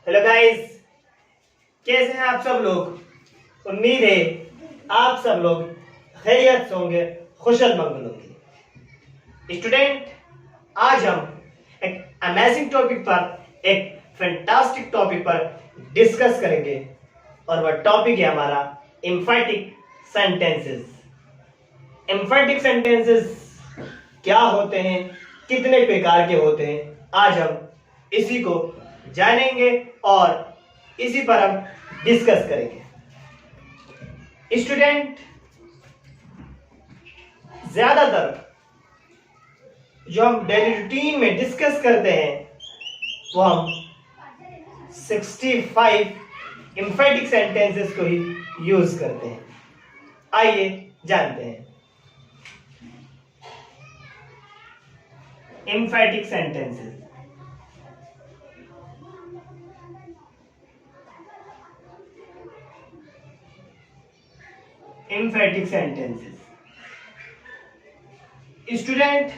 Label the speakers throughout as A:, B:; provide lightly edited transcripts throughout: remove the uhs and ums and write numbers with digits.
A: Hello guys, कैसे हैं आप सब लोग। उम्मीद है आप सब लोग खैरियत से होंगे, खुशल मंगल होंगे। स्टूडेंट, आज हम एक अमेजिंग टॉपिक पर, एक फैंटास्टिक टॉपिक पर डिस्कस करेंगे और वह टॉपिक है हमारा एम्फैटिक सेंटेंसेस। एम्फैटिक सेंटेंसेस क्या होते हैं, कितने प्रकार के होते हैं, आज हम इसी को जानेंगे और इसी पर हम डिस्कस करेंगे। स्टूडेंट, ज्यादातर जो हम डेली रूटीन में डिस्कस करते हैं वो हम 65 एम्फैटिक सेंटेंसेस को ही यूज करते हैं। आइए जानते हैं एम्फैटिक सेंटेंसेस। एम्फैटिक सेंटेंसेस स्टूडेंट,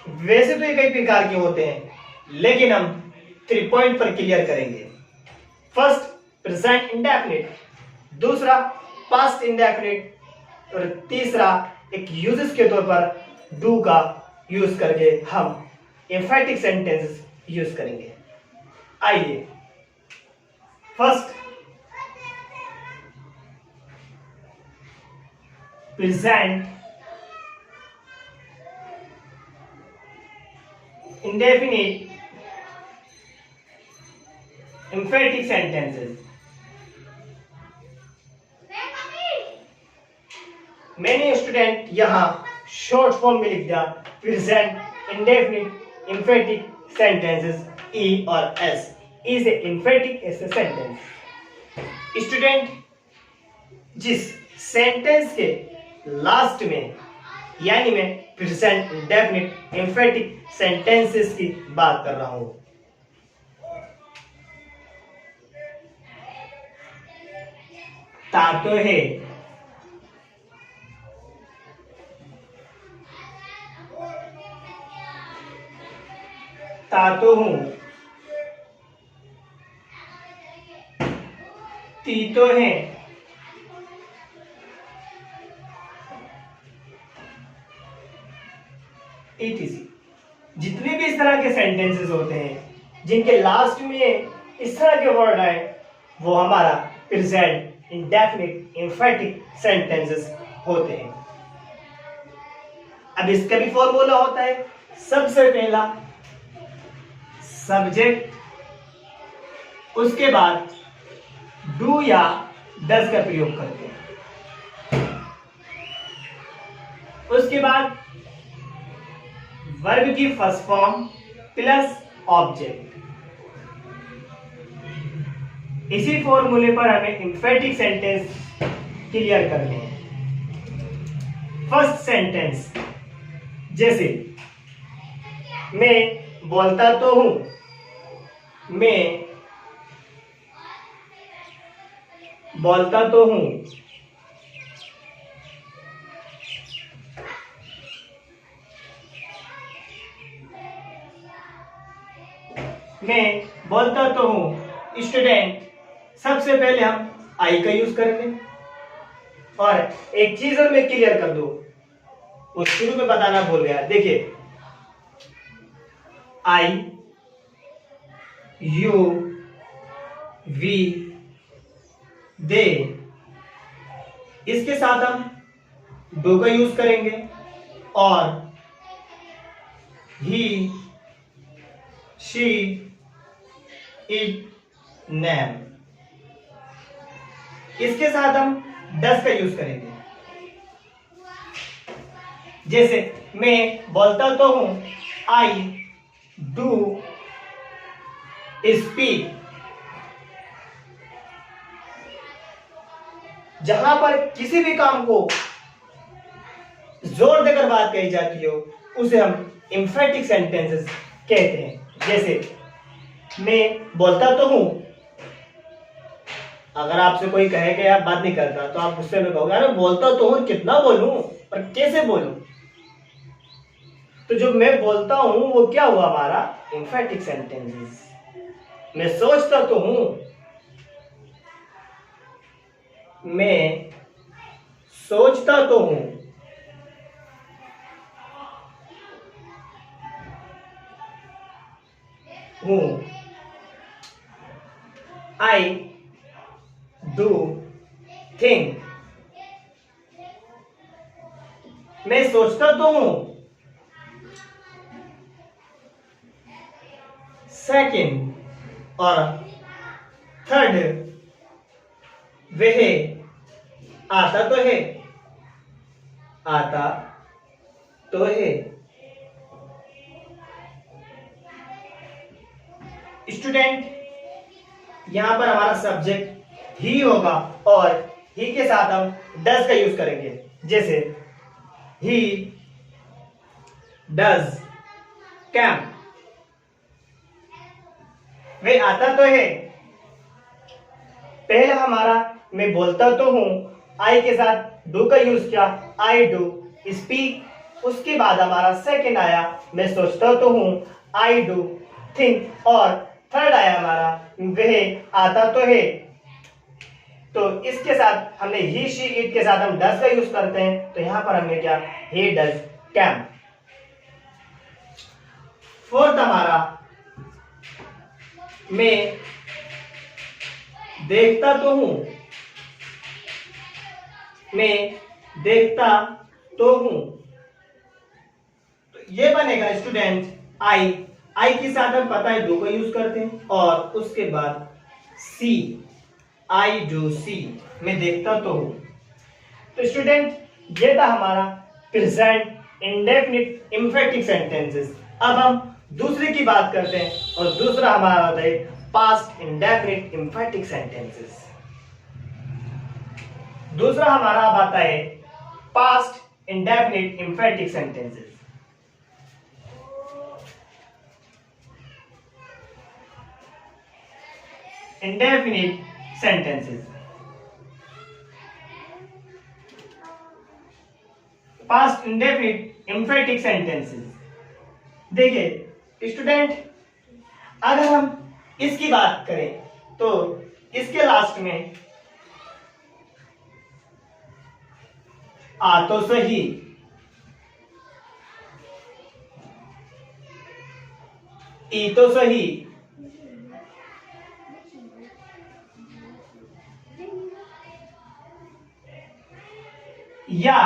A: वैसे तो ये कई प्रकार के होते हैं, लेकिन हम 3 पॉइंट पर क्लियर करेंगे। फर्स्ट, प्रेजेंट इंडेफिनिट, दूसरा पास्ट इंडेफिनिट और तीसरा एक यूजेस के तौर पर डू का यूज करके हम एम्फैटिक सेंटेंसेस यूज करेंगे। आइए, फर्स्ट प्रेजेंट इंडेफिनिट एम्फैटिक सेंटेंसेस। मैंने स्टूडेंट यहां शॉर्ट फॉर्म में लिख दिया प्रेजेंट इंडेफिनिट एम्फैटिक सेंटेंसेस। ई और एस इज एम्फैटिक सेंटेंस। स्टूडेंट, जिस सेंटेंस के लास्ट में यानी मैं प्रेजेंट इंडेफिनिट एम्फैटिक सेंटेंसेस की बात कर रहा हूं, ता तो है, ता तो हूं, ती तो है, etc। जितने भी इस तरह के सेंटेंसेस होते हैं जिनके लास्ट में इस तरह के वर्ड आए, वो हमारा प्रेजेंट इंडेफिनिट एम्फैटिक सेंटेंसेस होते हैं। अब इसका भी फॉर्मूला होता है। सबसे पहला सब्जेक्ट, उसके बाद डू या डज का प्रयोग करते हैं, उसके बाद वर्ब की फर्स्ट फॉर्म प्लस ऑब्जेक्ट। इसी फॉर्मूले पर हमें एम्फैटिक सेंटेंस क्लियर करने हैं। फर्स्ट सेंटेंस, जैसे मैं बोलता तो हूं, मैं बोलता तो हूं, मैं बोलता तो हूं। स्टूडेंट, सबसे पहले हम आई का यूज करेंगे और एक चीज और मैं क्लियर कर दूं, वो शुरू में बताना भूल गया। देखिए, आई, यू, वी, दे, इसके साथ हम डू का यूज करेंगे और ही, शी, इट, नेम, इसके साथ हम डज का यूज करेंगे। जैसे मैं बोलता तो हूं, आई डू स्पीक। जहां पर किसी भी काम को जोर देकर बात कही जाती हो, उसे हम एम्फैटिक सेंटेंसेस कहते हैं। जैसे मैं बोलता तो हूं, अगर आपसे कोई कहे कि आप बात नहीं करता, तो आप गुस्से में कहोगे अरे बोलता तो हूं, कितना बोलूं और कैसे बोलूं। तो जो मैं बोलता हूं वो क्या हुआ, हमारा एम्फैटिक सेंटेंसेस। मैं सोचता तो हूं, मैं सोचता तो हूं, आई डू थिंक, मैं सोचता तो हूं। सेकंड और थर्ड, वह आता तो है, आता तो है। स्टूडेंट, यहां पर हमारा सब्जेक्ट ही होगा और ही के साथ हम डज का यूज करेंगे। जैसे ही डज कैम, वे आता तो है। पहला हमारा मैं बोलता तो हूं, आई के साथ डू का यूज किया, आई डू स्पीक। उसके बाद हमारा सेकंड आया, मैं सोचता तो हूं, आई डू थिंक। और थर्ड आया हमारा, वह आता तो है। तो इसके साथ हमने ही शी इट के साथ हम डज का यूज करते हैं। तो यहां पर हमने क्या, ही डज कैम। फोर्थ हमारा, मैं देखता तो हूं, मैं देखता तो हूं। तो ये बनेगा स्टूडेंट आई के साथ हम पता है डू को यूज करते हैं और उसके बाद सी, आई डू सी, मैं देखता तो हूं। तो स्टूडेंट ये था हमारा प्रेजेंट इंडेफिनिट इंफिनिटिव सेंटेंसेस। अब हम दूसरे की बात करते हैं और दूसरा हमारा होता है पास्ट इंडेफिनिट इंफिनिटिव सेंटेंसेस। दूसरा हमारा अब आता है past indefinite infinitive sentences. Indefinite sentences, past indefinite infinitive sentences. देखिए स्टूडेंट, अगर हम इसकी बात करें तो इसके लास्ट में आ तो सही, ई तो सही, या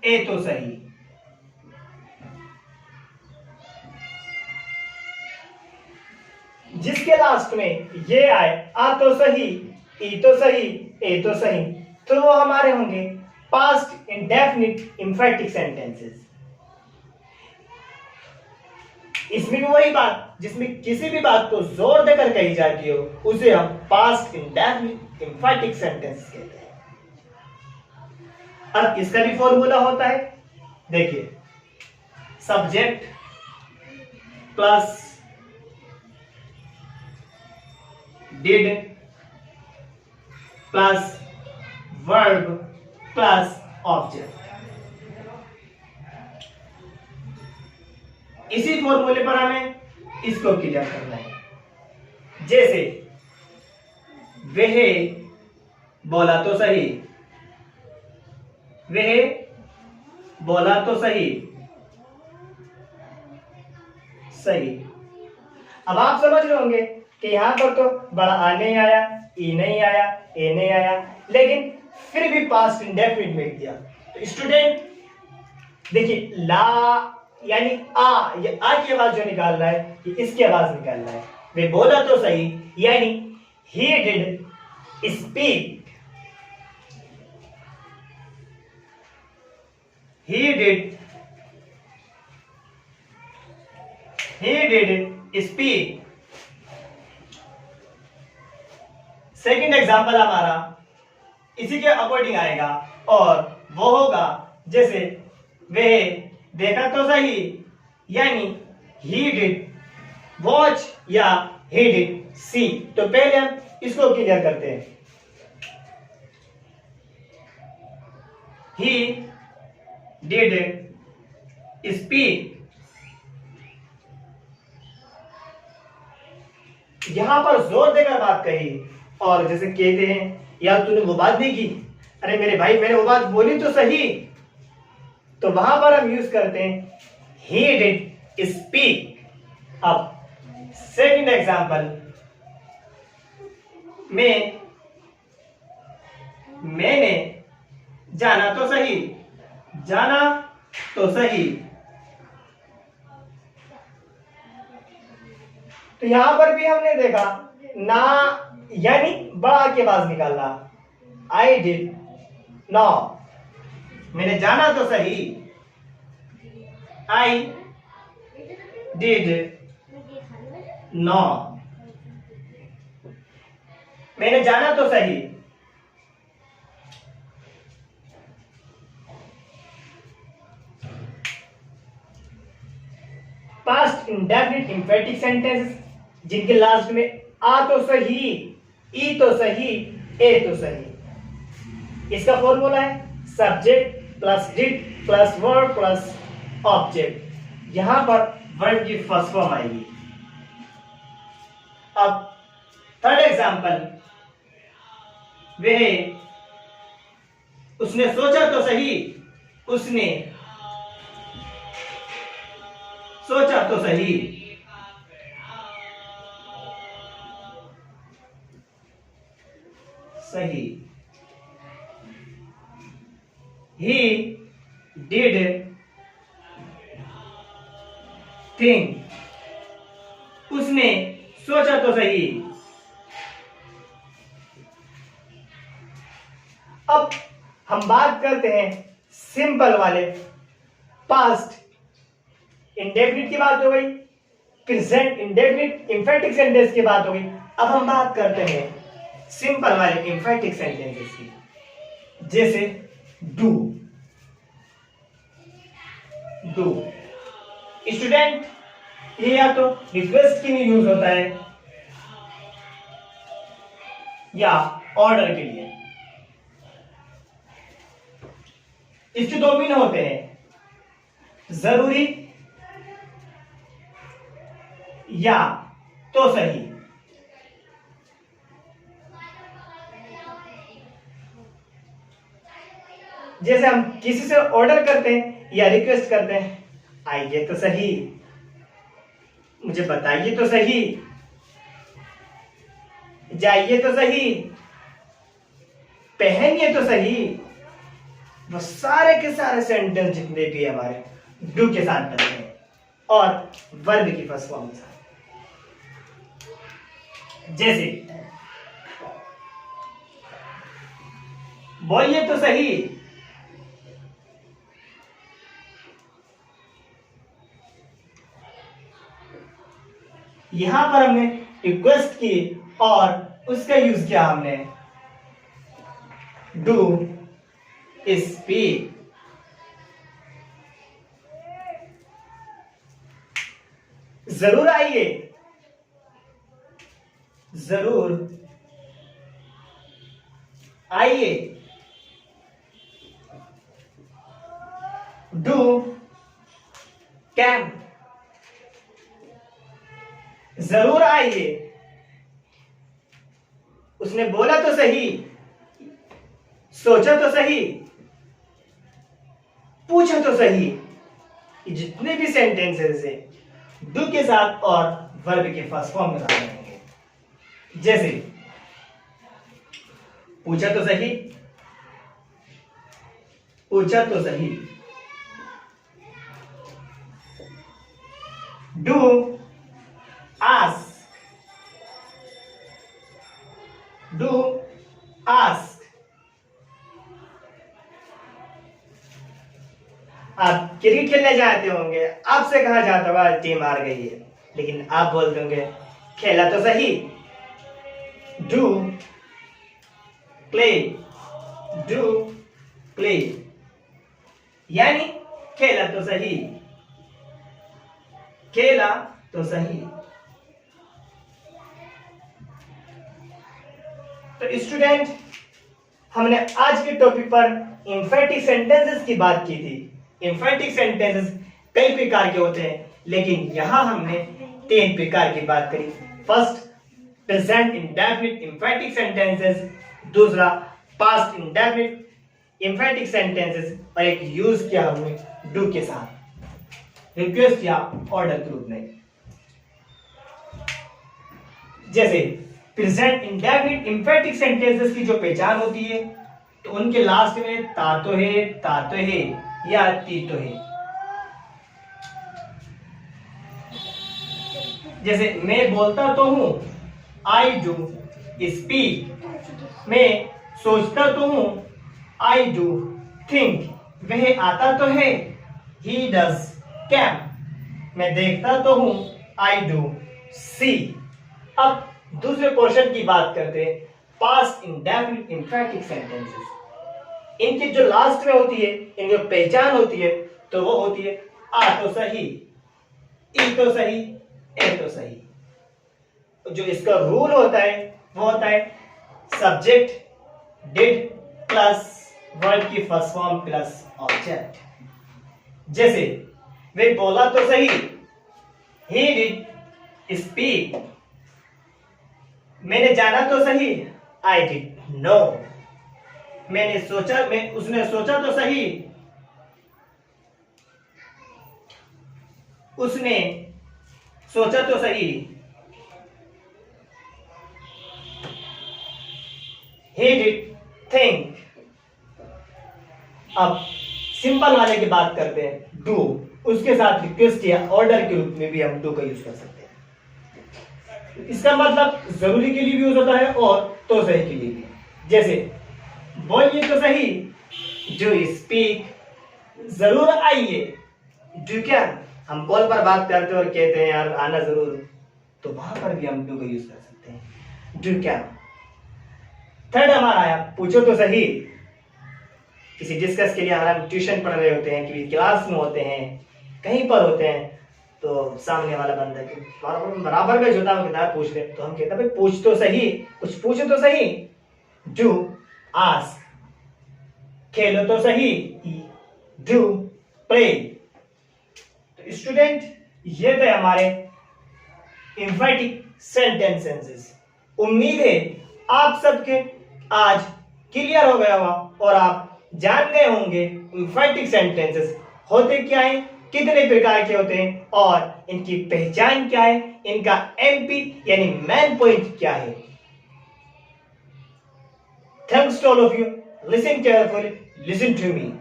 A: ए तो सही। जिसके लास्ट में ये आए, आ तो सही, ई तो सही, ए तो सही, तो वो हमारे होंगे पास्ट इंडेफिनिट इंफिनिटिव सेंटेंसेस। इसमें भी वही बात, जिसमें किसी भी बात को जोर देकर कही जाती हो उसे हम पास्ट इंडेफिनिट इंफिनिटिव सेंटेंस कहते हैं। अब इसका भी फॉर्मूला होता है, देखिए subject plus did plus verb plus object. इसी फॉर्मूले पर हमें इसको क्लियर करना है। जैसे वह बोला तो सही, वह बोला तो सही, सही। अब आप समझ रहे होंगे कि यहां पर तो बड़ा आ नहीं आया, ई नहीं आया, ए नहीं आया, लेकिन फिर भी पास्ट इंडेफिनिट में दिया। तो स्टूडेंट देखिए, ला यानी आ, ये आ की आवाज जो निकाल रहा है ये इसकी आवाज निकाल रहा है। वे बोला तो सही यानी he did speak, he did speak। Second example हमारा इसी के अकॉर्डिंग आएगा और वो होगा जैसे वह देखा तो सही यानी he did watch या he did see। तो पहले हम इसको क्लियर करते हैं। he did speak यहां पर जोर देकर बात कही, और जैसे कहते हैं यार तूने वो बात नहीं की, अरे मेरे भाई मैंने वो बात बोली तो सही, तो वहां पर हम यूज करते हैं he did speak. अब सेकंड एग्जांपल, मैंने जाना तो सही, जाना तो सही। तो यहां पर भी हमने देखा ना, यानी बड़ा के पास निकालना, आई डिड नो, मैंने जाना तो सही, आई डिड नो, मैंने जाना तो सही। पास्ट इंडेफिनिट इंफेटिक सेंटेंस जिनके लास्ट में आ तो सही, ई तो सही, ए तो सही। इसका फॉर्मूला है subject plus did plus verb plus object. यहां पर वर्ब की फर्स्ट फॉर्म आएगी। अब थर्ड एग्जांपल, वह उसने सोचा तो सही, उसने सोचा तो सही। सही। He did think, उसने सोचा तो सही। अब हम बात करते हैं सिंपल वाले, पास्ट इंडेफिनिट की बात हो गई, प्रेजेंट इंडेफिनिट इंफेटिक सेंटेंस की बात हो गई। अब हम बात करते हैं सिंपल वाले इंफेटिक सेंटेंसेस की, जैसे डू। डू स्टूडेंट ये या तो रिक्वेस्ट के लिए यूज होता है या ऑर्डर के लिए। इसके दो मीन होते हैं, जरूरी या तो सही। जैसे हम किसी से ऑर्डर करते हैं या रिक्वेस्ट करते हैं, आइए तो सही, मुझे बताइए तो सही, जाइए तो सही, पहनिए तो सही। वो सारे के सारे सेंटेंस जितने भी हमारे डू के साथ बनते हैं और वर्ब की फर्स्ट फॉर्म के साथ। जैसे बोलिए तो सही, यहां पर हमने रिक्वेस्ट की और उसका यूज किया हमने डू स्पीक। जरूर आइए, जरूर आइए। डू कैन, जरूर आइए। उसने बोला तो सही, सोचा तो सही, पूछा तो सही। ये जितने भी सेंटेंसेस है डू के साथ और वर्ब के फर्स्ट फॉर्म में होंगे। जैसे पूछा तो सही, पूछा तो सही। Do ask, do ask. आप क्रिकेट खेलने जाते होंगे, आपसे कहा जाता होगा टीम हार गई है, लेकिन आप बोलते होंगे खेला तो सही। डू प्ले, डू प्ले, यानी खेला तो सही, खेला तो सही। तो स्टूडेंट, हमने आज के टॉपिक पर इंफेटिक सेंटेंसेस की बात की थी। इंफेटिक सेंटेंसेस कई प्रकार के होते हैं, लेकिन यहां हमने 3 प्रकार की बात करी। फर्स्ट प्रेजेंट इंडेफिनिट एम्फैटिक सेंटेंसेस, दूसरा पास्ट इंडेफिनिट एम्फैटिक सेंटेंसेस, और एक यूज किया हमने डू के साथ रिक्वेस्ट या ऑर्डर के रूप में। जैसे प्रेजेंट इंडेफिनिट एम्फैटिक सेंटेंसेस की जो पहचान होती है तो उनके लास्ट में ता तो है या ती तो है। जैसे मैं बोलता तो हूं, आई डू स्पीक, मैं सोचता तो हूं, आई डू थिंक, वह आता तो है, ही डज कैम, मैं देखता तो हूं, आई डू सी। अब दूसरे पोर्शन की बात करते हैं, पास्ट इंडेफिनिट एम्फैटिक सेंटेंसेस। इनकी जो लास्ट में होती है, इनकी पहचान होती है तो वो होती है आ तो सही, ई तो सही, ए तो सही। जो इसका रूल होता है वो होता है सब्जेक्ट डिड प्लस वर्ब की फर्स्ट फॉर्म प्लस ऑब्जेक्ट। जैसे वे बोला तो सही, ही डिड स्पीक, मैंने जाना तो सही, आई डिड नो, उसने सोचा तो सही, उसने सोचा तो सही, he did think। अब सिंपल वाले की बात करते हैं, डू, उसके साथ रिक्वेस्ट या ऑर्डर के रूप में भी हम डू का यूज कर सकते हैं। इसका मतलब जरूरी के लिए भी यूज होता है और तो सही के लिए भी। जैसे बोलिए तो सही, डू स्पीक, जरूर आइए, डू क्या, हम कॉल पर बात करते और कहते हैं यार आना जरूर, तो वहां पर भी हम डू का यूज कर सकते हैं, डू क्या। थर्ड हमारा आया पूछो तो सही, किसी डिस्कस के लिए हम ट्यूशन पढ़ रहे होते हैं, किसी क्लास में होते हैं, कहीं पर होते हैं, तो सामने वाला बंदा बराबर में जोता किताब पूछ ले तो हम कहते हैं भाई पूछ तो सही, कुछ पूछो तो सही, डू आस्क, खेलो तो सही, डू प्ले। तो स्टूडेंट ये थे हमारे एम्फैटिक सेंटेंसेस। उम्मीद है आप सबके आज क्लियर हो गया होगा और आप जान गए होंगे एम्फैटिक सेंटेंसेस होते क्या है, कितने प्रकार के होते हैं और इनकी पहचान क्या है, इनका एमपी यानी मेन पॉइंट क्या है। Thanks to all of you. Listen carefully. Listen to me.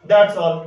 A: That's all.